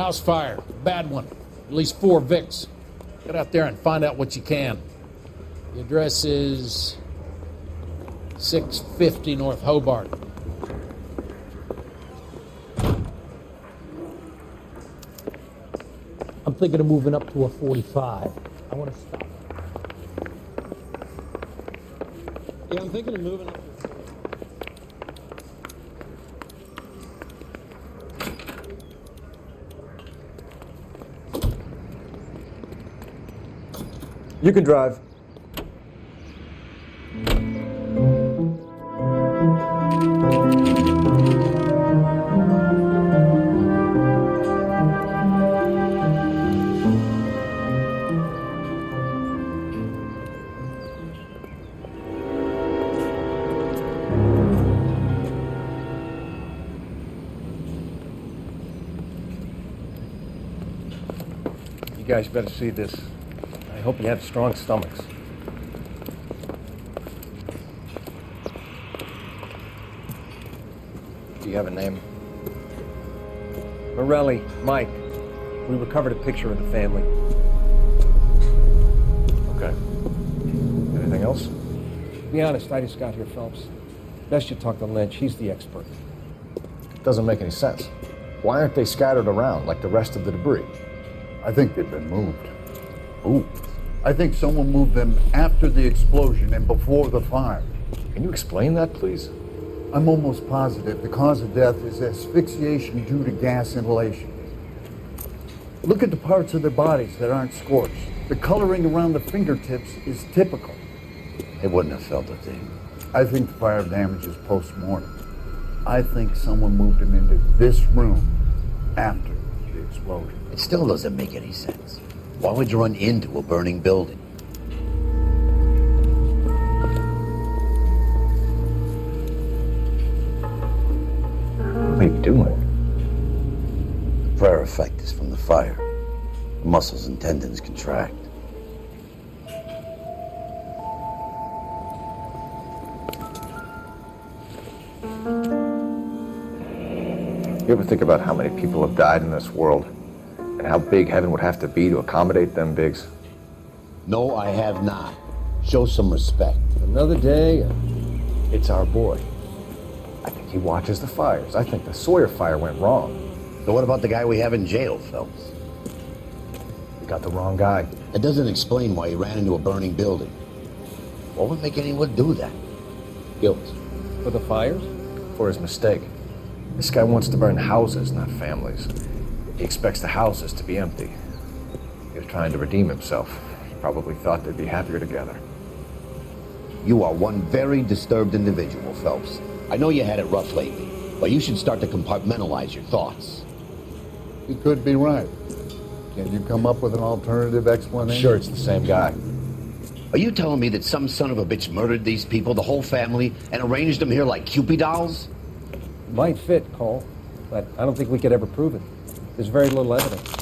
house fire. Bad one. At least 4 Vicks. Get out there and find out what you can. The address is 650 North Hobart. I'm thinking of moving up to a 45. I want to stop. Yeah, I'm thinking of moving up to You can drive. You guys better see this. I hope you have strong stomachs. Do you have a name? Morelli, Mike. We recovered a picture of the family. Okay. Anything else? To be honest, I just got here, Phelps. Best you talk to Lynch. He's the expert. Doesn't make any sense. Why aren't they scattered around like the rest of the debris? I think they've been moved. Ooh. I think someone moved them after the explosion and before the fire. Can you explain that, please? I'm almost positive the cause of death is asphyxiation due to gas inhalation. Look at the parts of their bodies that aren't scorched. The coloring around the fingertips is typical. They wouldn't have felt a thing. I think the fire damage is post-mortem. I think someone moved them into this room after the explosion. It still doesn't make any sense. Why would you run into a burning building? What are you doing? The prayer effect is from the fire. The muscles and tendons contract. You ever think about how many people have died in this world? And how big heaven would have to be to accommodate them bigs? No, I have not. Show some respect. Another day, and it's our boy. I think he watches the fires. I think the Sawyer fire went wrong. So what about the guy we have in jail, Phelps? We got the wrong guy. That doesn't explain why he ran into a burning building. What would make anyone do that? Guilt. For the fires? For his mistake. This guy wants to burn houses, not families. He expects the houses to be empty. He was trying to redeem himself. He probably thought they'd be happier together. You are one very disturbed individual, Phelps. I know you had it rough lately, but you should start to compartmentalize your thoughts. He could be right. Can you come up with an alternative explanation? Sure, it's the same guy. Are you telling me that some son of a bitch murdered these people, the whole family, and arranged them here like Cupid dolls? Might fit, Cole, but I don't think we could ever prove it. There's very little evidence.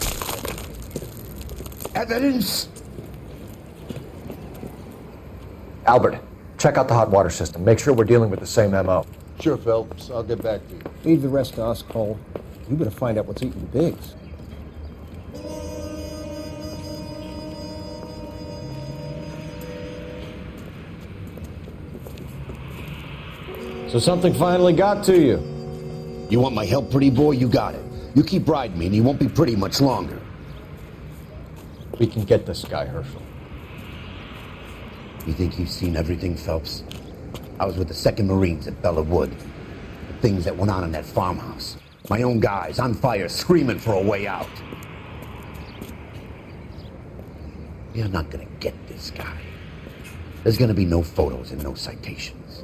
Evidence? Albert, check out the hot water system. Make sure we're dealing with the same MO. Sure, Phelps. I'll get back to you. Leave the rest to us, Cole. You better find out what's eating the bigs. So something finally got to you. You want my help, pretty boy? You got it. You keep riding me and you won't be pretty much longer. We can get this guy, Herschel. You think you've seen everything, Phelps? I was with the 2nd Marines at Bella Wood. The things that went on in that farmhouse. My own guys on fire, screaming for a way out. You're not gonna get this guy. There's gonna be no photos and no citations.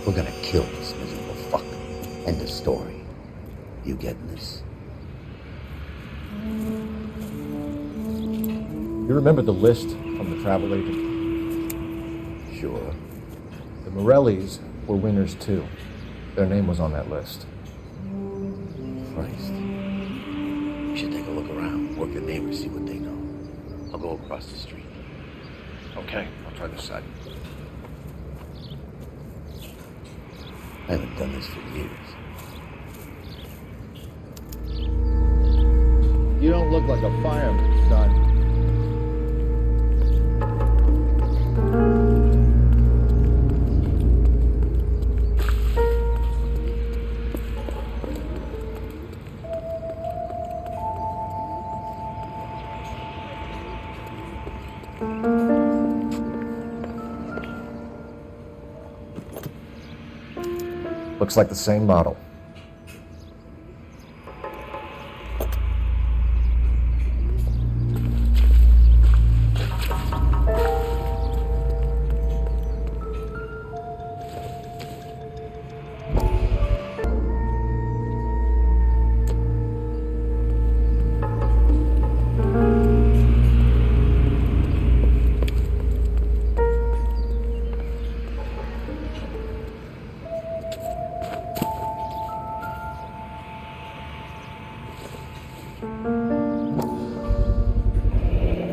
We're gonna kill this miserable fuck. End of story. You getting this? You remember the list from the travel agent? Sure. The Morellis were winners too. Their name was on that list. Christ. We should take a look around, work the neighbors, see what they know. I'll go across the street. Okay, I'll try this side. I haven't done this for years. You don't look like a fireman, son. Looks like the same model.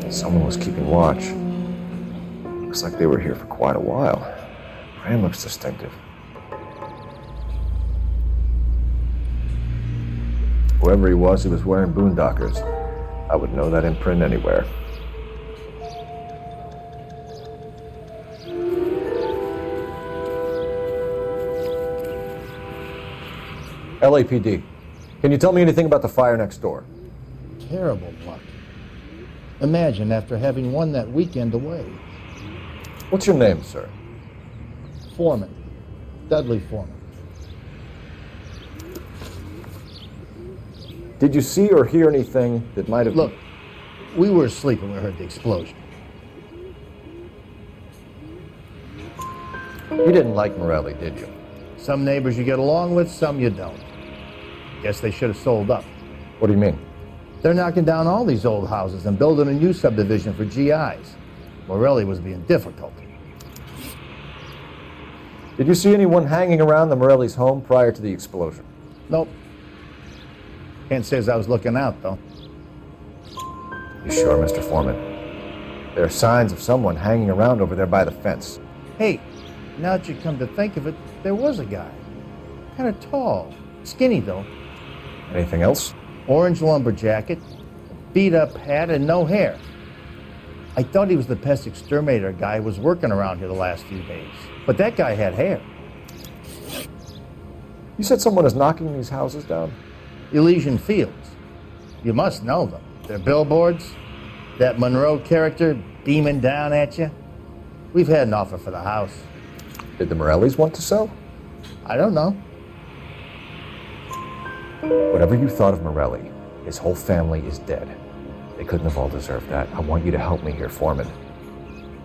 Someone was keeping watch. Looks like they were here for quite a while. Brand looks distinctive. Whoever he was wearing boondockers. I would know that imprint anywhere. LAPD, can you tell me anything about the fire next door? Terrible luck. Imagine after having won that weekend away. What's your name, sir? Foreman. Dudley Foreman. Did you see or hear anything that might have... Look, we were asleep when we heard the explosion. You didn't like Morelli, did you? Some neighbors you get along with, some you don't. Guess they should have sold up. What do you mean? They're knocking down all these old houses and building a new subdivision for GIs. Morelli was being difficult. Did you see anyone hanging around the Morelli's home prior to the explosion? Nope. Can't say as I was looking out, though. You sure, Mr. Foreman? There are signs of someone hanging around over there by the fence. Hey, now that you come to think of it, there was a guy. Kind of tall. Skinny, though. Anything else? Orange lumber jacket, beat-up hat, and no hair. I thought he was the pest exterminator guy who was working around here the last few days. But that guy had hair. You said someone is knocking these houses down? Elysian Fields. You must know them. Their billboards, that Monroe character beaming down at you. We've had an offer for the house. Did the Morellis want to sell? I don't know. Whatever you thought of Morelli, his whole family is dead. They couldn't have all deserved that. I want you to help me here, Foreman.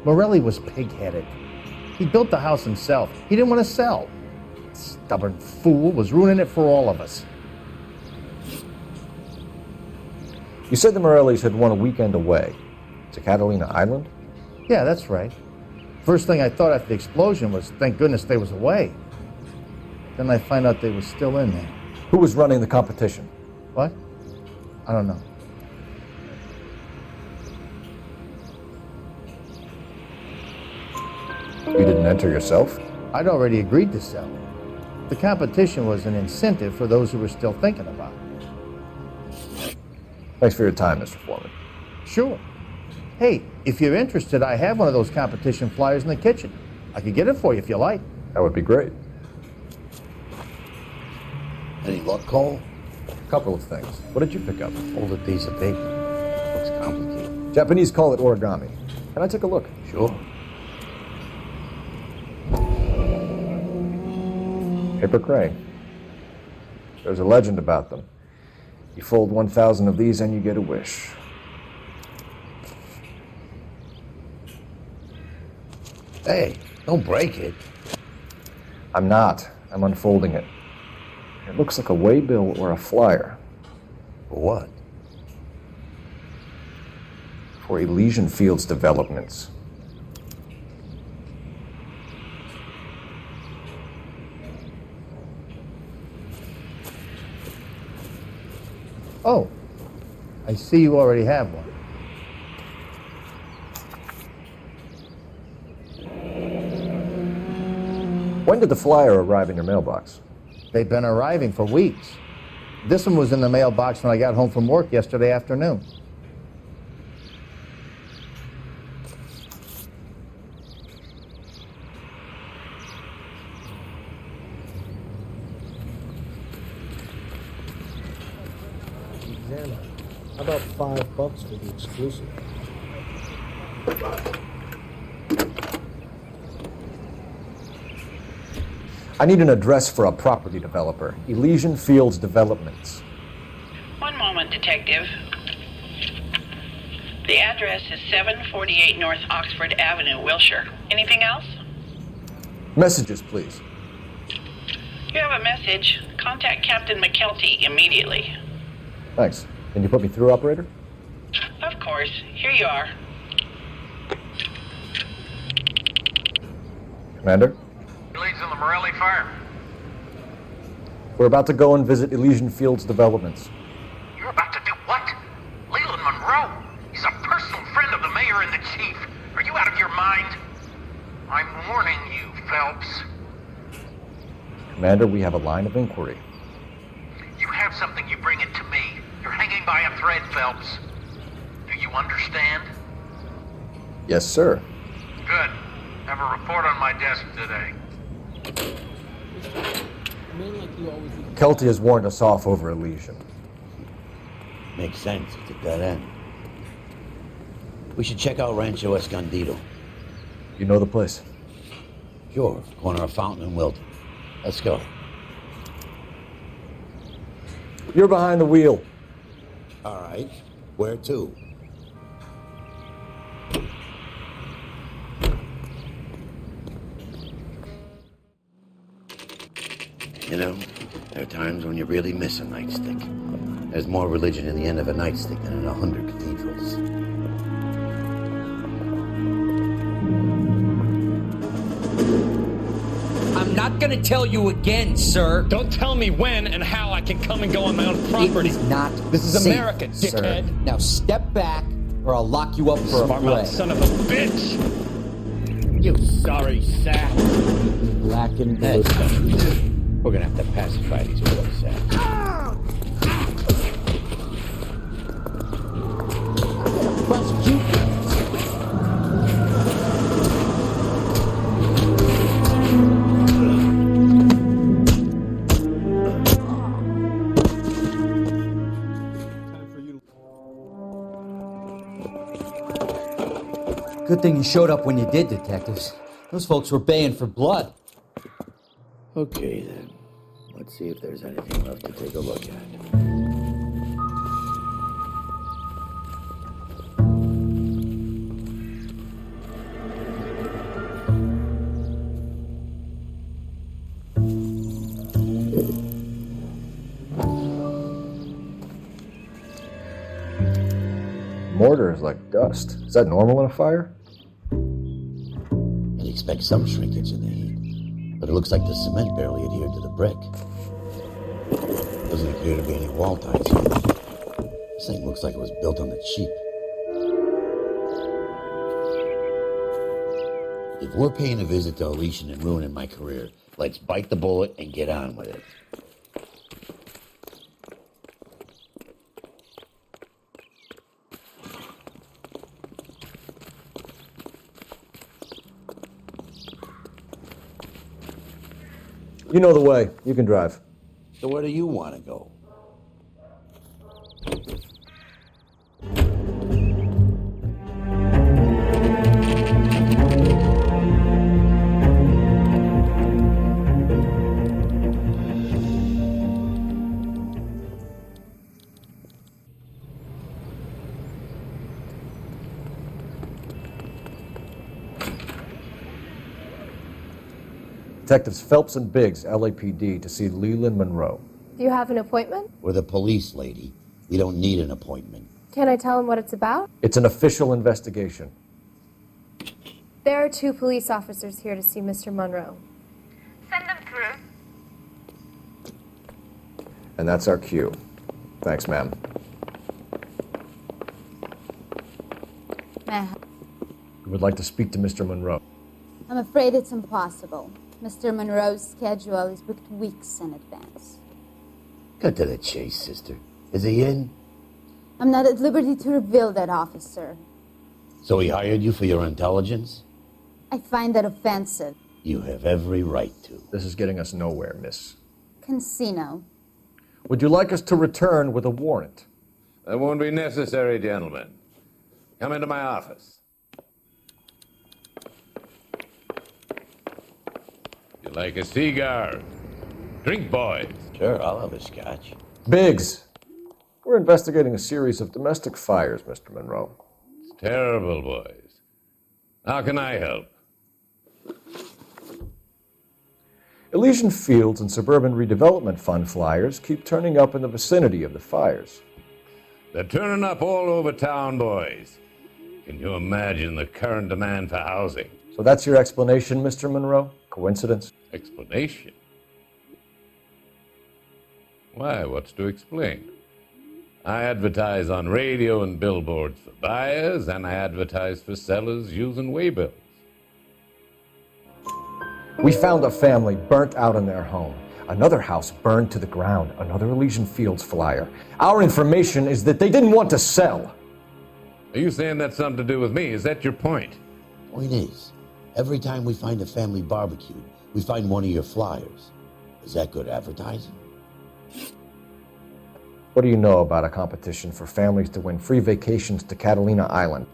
Morelli was pig-headed. He built the house himself. He didn't want to sell. Stubborn fool was ruining it for all of us. You said the Morellis had won a weekend away to Catalina Island? Yeah, that's right. First thing I thought after the explosion was, thank goodness they was away. Then I find out they was still in there. Who was running the competition? What? I don't know. You didn't enter yourself? I'd already agreed to sell. The competition was an incentive for those who were still thinking about it. Thanks for your time, Mr. Foreman. Sure. Hey, if you're interested, I have one of those competition flyers in the kitchen. I could get it for you if you like. That would be great. Any luck, Cole? A couple of things. What did you pick up? Hold a piece of paper. Looks complicated. Japanese call it origami. Can I take a look? Sure. Paper crane. There's a legend about them. You fold 1,000 of these and you get a wish. Hey, don't break it. I'm not. I'm unfolding it. It looks like a waybill or a flyer. For what? For Elysian Fields developments. Oh, I see you already have one. When did the flyer arrive in your mailbox? They've been arriving for weeks. This one was in the mailbox when I got home from work yesterday afternoon. Xana, how about $5 for the exclusive? I need an address for a property developer. Elysian Fields Developments. One moment, Detective. The address is 748 North Oxford Avenue, Wilshire. Anything else? Messages, please. You have a message. Contact Captain McKelty immediately. Thanks. Can you put me through, operator? Of course. Here you are. Commander? Leads in the Morelli fire. We're about to go and visit Elysian Fields Developments. You're about to do what? Leland Monroe? He's a personal friend of the mayor and the chief. Are you out of your mind? I'm warning you, Phelps. Commander, we have a line of inquiry. You have something, you bring it to me. You're hanging by a thread, Phelps. Do you understand? Yes, sir. Good. Have a report on my desk today. Kelty has warned us off over Elysian. Makes sense. It's a dead end. We should check out Rancho Escondido. You know the place? Sure, corner of Fountain and Wilton. Let's go. You're behind the wheel. All right. Where to? You know, there are times when you really miss a nightstick. There's more religion in the end of a nightstick than in 100 cathedrals. I'm not gonna tell you again, sir. Don't tell me when and how I can come and go on my own property. It is not This is safe, America, dickhead. Sir. Now step back, or I'll lock you up for Smart a mouth play. son of a bitch! You sorry sack. Black and blue. We're gonna have to pacify these poor sacks. Good thing you showed up when you did, detectives. Those folks were baying for blood. Okay, then. Let's see if there's anything left to take a look at. Mortar is like dust. Is that normal in a fire? You'd expect some shrinkage in the heat, but it looks like the cement barely adhered to the brick. Doesn't appear to be any wall ties here. This thing looks like it was built on the cheap. If we're paying a visit to Elysian and ruining my career, let's bite the bullet and get on with it. You know the way. You can drive. So where do you want to go? Detectives Phelps and Biggs, LAPD, to see Leland Monroe. Do you have an appointment? We're the police, lady. We don't need an appointment. Can I tell him what it's about? It's an official investigation. There are 2 police officers here to see Mr. Monroe. Send them through. And that's our cue. Thanks, ma'am. Meh. We would like to speak to Mr. Monroe. I'm afraid it's impossible. Mr. Monroe's schedule is booked weeks in advance. Cut to the chase, sister. Is he in? I'm not at liberty to reveal that, officer. So he hired you for your intelligence? I find that offensive. You have every right to. This is getting us nowhere, miss. Casino. Would you like us to return with a warrant? That won't be necessary, gentlemen. Come into my office. You like a cigar? Drink, boys. Sure, I'll have a scotch. Biggs, we're investigating a series of domestic fires, Mr. Monroe. It's terrible, boys. How can I help? Elysian Fields and Suburban Redevelopment Fund flyers keep turning up in the vicinity of the fires. They're turning up all over town, boys. Can you imagine the current demand for housing? So that's your explanation, Mr. Monroe? Coincidence? Explanation? Why, what's to explain? I advertise on radio and billboards for buyers, and I advertise for sellers using waybills. We found a family burnt out in their home. Another house burned to the ground. Another Elysian Fields flyer. Our information is that they didn't want to sell. Are you saying that's something to do with me? Is that your point? Point is, every time we find a family barbecue, we find one of your flyers. Is that good advertising? What do you know about a competition for families to win free vacations to Catalina Island?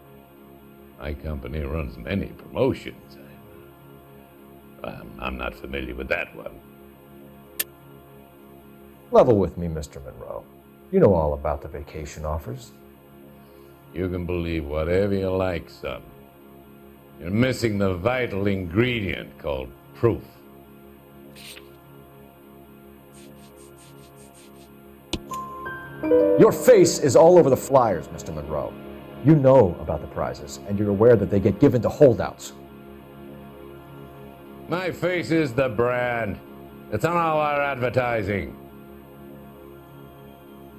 My company runs many promotions. I'm not familiar with that one. Level with me, Mr. Monroe. You know all about the vacation offers. You can believe whatever you like, son. You're missing the vital ingredient called proof. Your face is all over the flyers, Mr. Monroe. You know about the prizes, and you're aware that they get given to holdouts. My face is the brand. It's on all our advertising.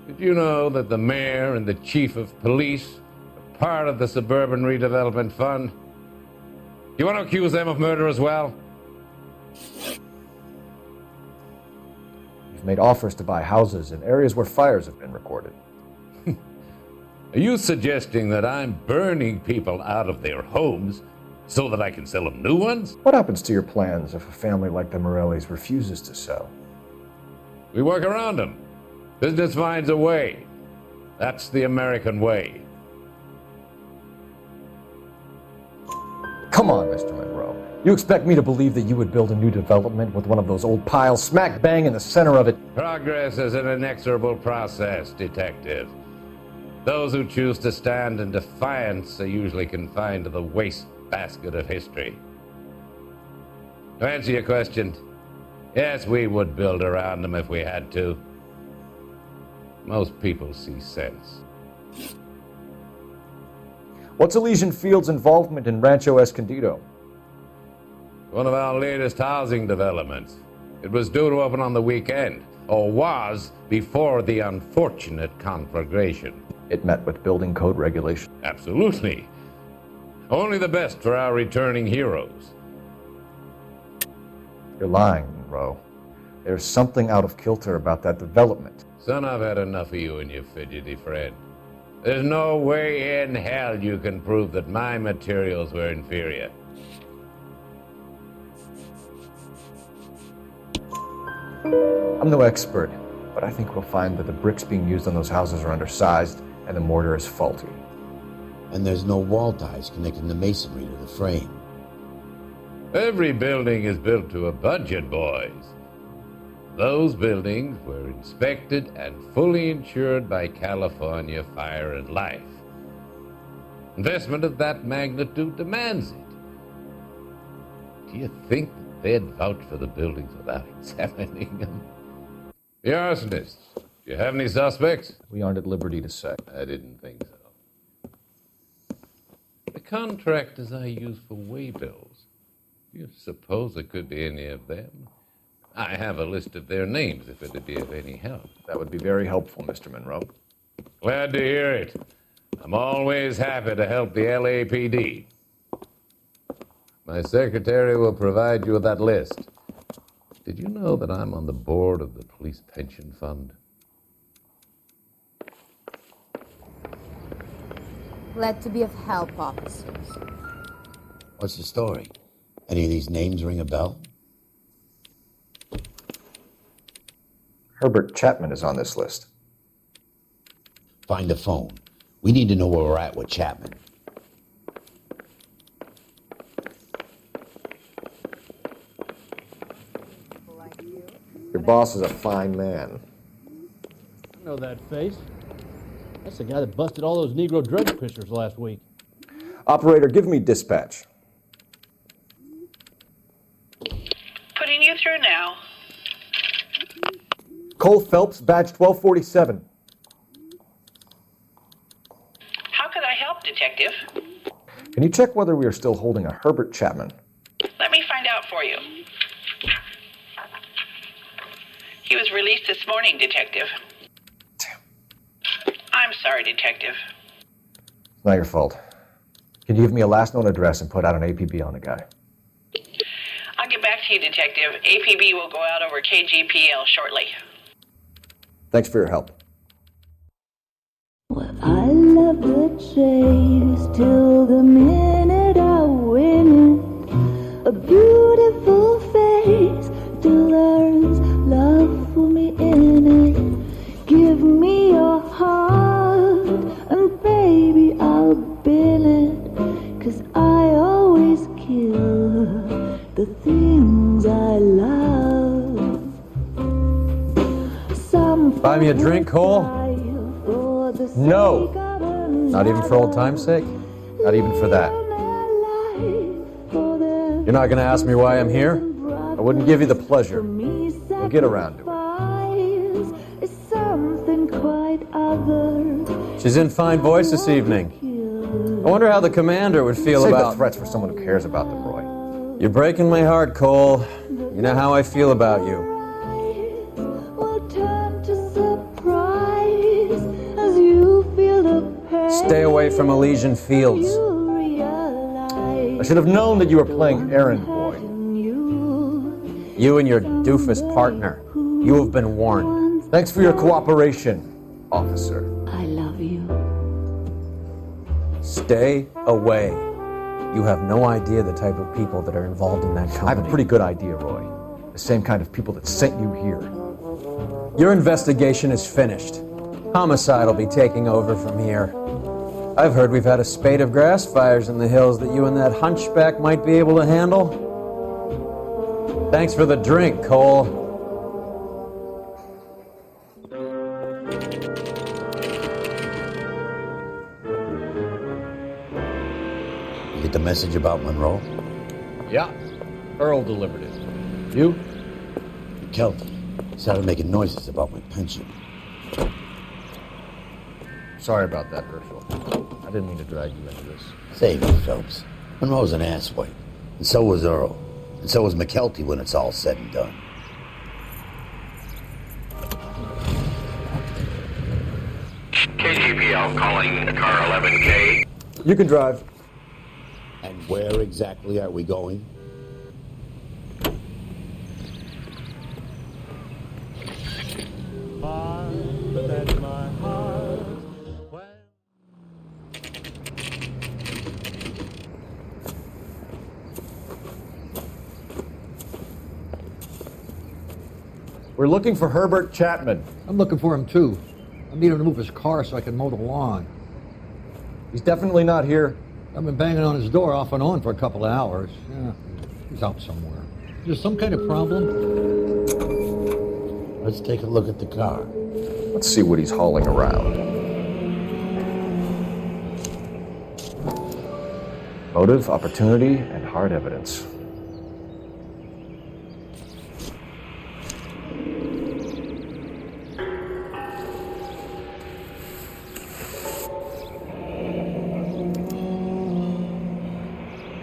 Did you know that the mayor and the chief of police are part of the Suburban Redevelopment Fund? You want to accuse them of murder as well? You've made offers to buy houses in areas where fires have been recorded. Are you suggesting that I'm burning people out of their homes so that I can sell them new ones? What happens to your plans if a family like the Morellis refuses to sell? We work around them. Business finds a way. That's the American way. Come on, Mr. Monroe. You expect me to believe that you would build a new development with one of those old piles smack bang in the center of it? Progress is an inexorable process, detective. Those who choose to stand in defiance are usually confined to the wastebasket of history. To answer your question, yes, we would build around them if we had to. Most people see sense. What's Elysian Fields' involvement in Rancho Escondido? One of our latest housing developments. It was due to open on the weekend, or was before the unfortunate conflagration. It met with building code regulations. Absolutely. Only the best for our returning heroes. You're lying, Monroe. There's something out of kilter about that development. Son, I've had enough of you and your fidgety friend. There's no way in hell you can prove that my materials were inferior. I'm no expert, but I think we'll find that the bricks being used on those houses are undersized and the mortar is faulty. And there's no wall ties connecting the masonry to the frame. Every building is built to a budget, boys. Those buildings were inspected and fully insured by California Fire and Life. Investment of that magnitude demands it. Do you think that they'd vouch for the buildings without examining them? The arsonists, do you have any suspects? We aren't at liberty to say. I didn't think so. The contractors I use for waybills, do you suppose it could be any of them? I have a list of their names if it'd be of any help. That would be very helpful, Mr. Monroe. Glad to hear it. I'm always happy to help the LAPD. My secretary will provide you with that list. Did you know that I'm on the board of the police pension fund? Glad to be of help, officers. What's the story? Any of these names ring a bell? Herbert Chapman is on this list. Find the phone. We need to know where we're at with Chapman. Your boss is a fine man. I know that face. That's the guy that busted all those Negro drug pushers last week. Operator, give me dispatch. Putting you through now. Cole Phelps, badge 1247. How could I help, Detective? Can you check whether we are still holding a Herbert Chapman? Let me find out for you. He was released this morning, Detective. Damn. I'm sorry, Detective. It's not your fault. Can you give me a last known address and put out an APB on the guy? I'll get back to you, Detective. APB will go out over KGPL shortly. Thanks for your help. I love the chase till the minute I win it. A beautiful face till there's love for me in it. Give me your heart and baby I'll bill it. 'Cause I always kill the things I love. Buy me a drink, Cole? No. Not even for old time's sake? Not even for that. You're not going to ask me why I'm here? I wouldn't give you the pleasure. We'll get around to it. She's in fine voice this evening. I wonder how the commander would feel about... Save the threats for someone who cares about them, Roy. You're breaking my heart, Cole. You know how I feel about you. Stay away from Elysian Fields. I should have known that you were playing errand boy. You and your doofus partner. You have been warned. Thanks for your cooperation, officer. I love you. Stay away. You have no idea the type of people that are involved in that company. I have a pretty good idea, Roy. The same kind of people that sent you here. Your investigation is finished. Homicide will be taking over from here. I've heard we've had a spate of grass fires in the hills that you and that hunchback might be able to handle. Thanks for the drink, Cole. You get the message about Monroe? Yeah. Earl delivered it. You? Kelty started making noises about my pension. Sorry about that, Herschel. I didn't mean to drag you into this. Save me, Phelps. Monroe's an asswipe. And so was Earl. And so was McKelty when it's all said and done. KGPL calling car 11K. You can drive. And where exactly are we going? We're looking for Herbert Chapman. I'm looking for him too. I need him to move his car so I can mow the lawn. He's definitely not here. I've been banging on his door off and on for a couple of hours. Yeah, he's out somewhere. Is there some kind of problem? Let's take a look at the car. Let's see what he's hauling around. Motive, opportunity, and hard evidence.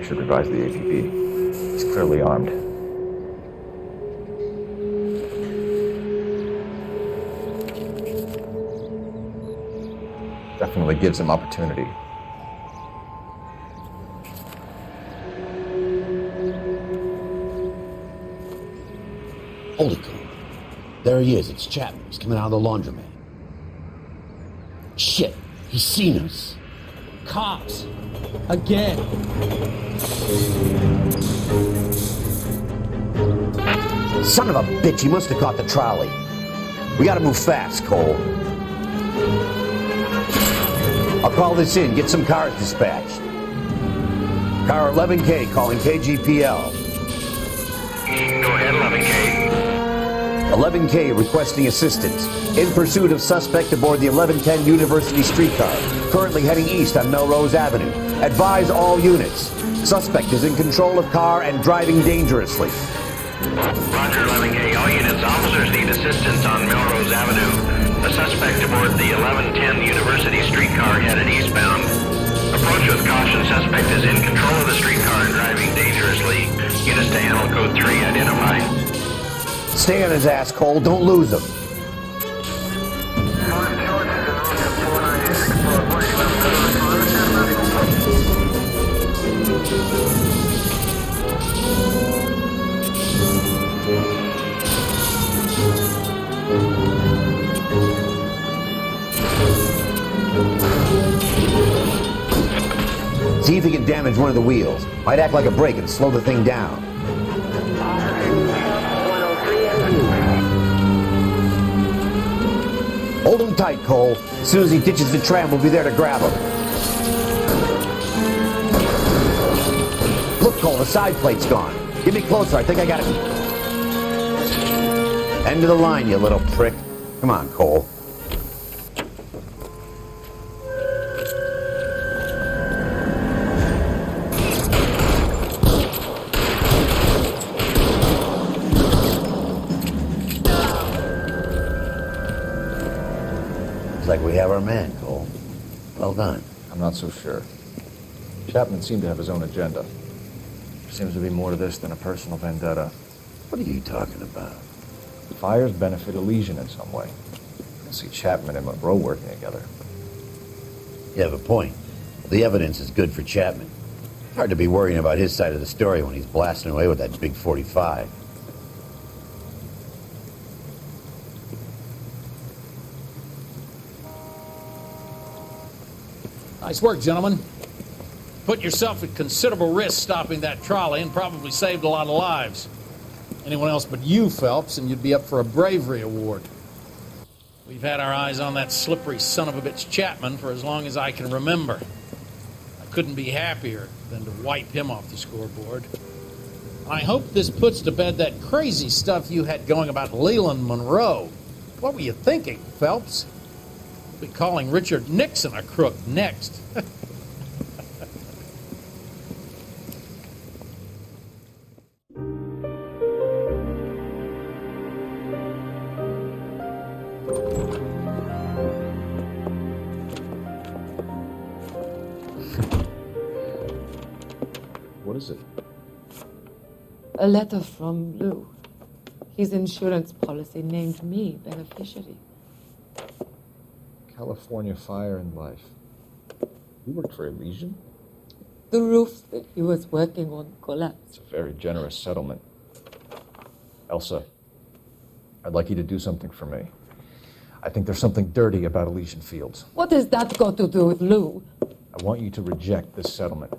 Should revise the APB. He's clearly armed. Definitely gives him opportunity. Holy cow. There he is. It's Chapman. He's coming out of the laundromat. Shit. He's seen us. cops. Again. Son of a bitch, he must have caught the trolley. We gotta move fast, Cole. I'll call this in, get some cars dispatched. Car 11K calling KGPL. Go ahead, 11K. 11K requesting assistance. In pursuit of suspect aboard the 1110 University streetcar, currently heading east on Melrose Avenue. Advise all units. Suspect is in control of car and driving dangerously. Roger, 11K. All units, officers need assistance on Melrose Avenue. The suspect aboard the 1110 University streetcar headed eastbound. Approach with caution. Suspect is in control of the streetcar and driving dangerously. Units to handle code 3 identify. Stay on his ass, Cole. Don't lose him. See if he can damage one of the wheels. Might act like a brake and slow the thing down. Hold him tight, Cole. As soon as he ditches the tram, we'll be there to grab him. Look, Cole, the side plate's gone. Get me closer. I think I got it. End of the line, you little prick. Come on, Cole. Looks like we have our man, Cole. Well done. I'm not so sure. Chapman seemed to have his own agenda. There seems to be more to this than a personal vendetta. What are you talking about? Fires benefit Elysian in some way. I see Chapman and Monroe working together. You have a point. The evidence is good for Chapman. Hard to be worrying about his side of the story when he's blasting away with that big 45. Nice work, gentlemen. Put yourself at considerable risk stopping that trolley and probably saved a lot of lives. Anyone else but you, Phelps, and you'd be up for a bravery award. We've had our eyes on that slippery son of a bitch Chapman for as long as I can remember. I couldn't be happier than to wipe him off the scoreboard. And I hope this puts to bed that crazy stuff you had going about Leland Monroe. What were you thinking, Phelps? We'll be calling Richard Nixon a crook next. What is it? A letter from Lou. His insurance policy named me beneficiary. California Fire and Life. You worked for Elysian? The roof that he was working on collapsed. It's a very generous settlement. Elsa, I'd like you to do something for me. I think there's something dirty about Elysian Fields. What has that got to do with Lou? I want you to reject this settlement.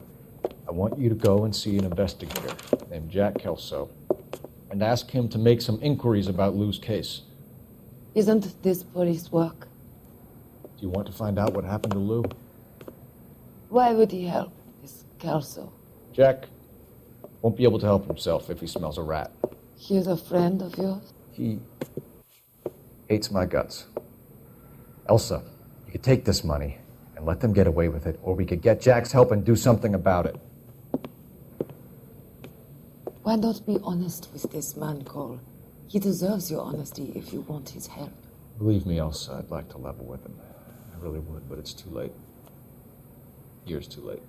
I want you to go and see an investigator named Jack Kelso and ask him to make some inquiries about Lou's case. Isn't this police work? Do you want to find out what happened to Lou? Why would he help this Kelso? Jack won't be able to help himself if he smells a rat. He's a friend of yours? He hates my guts. Elsa, you could take this money and let them get away with it, or we could get Jack's help and do something about it. Why not be honest with this man, Cole? He deserves your honesty if you want his help. Believe me, Elsa, I'd like to level with him. I really would, but it's too late. Years too late.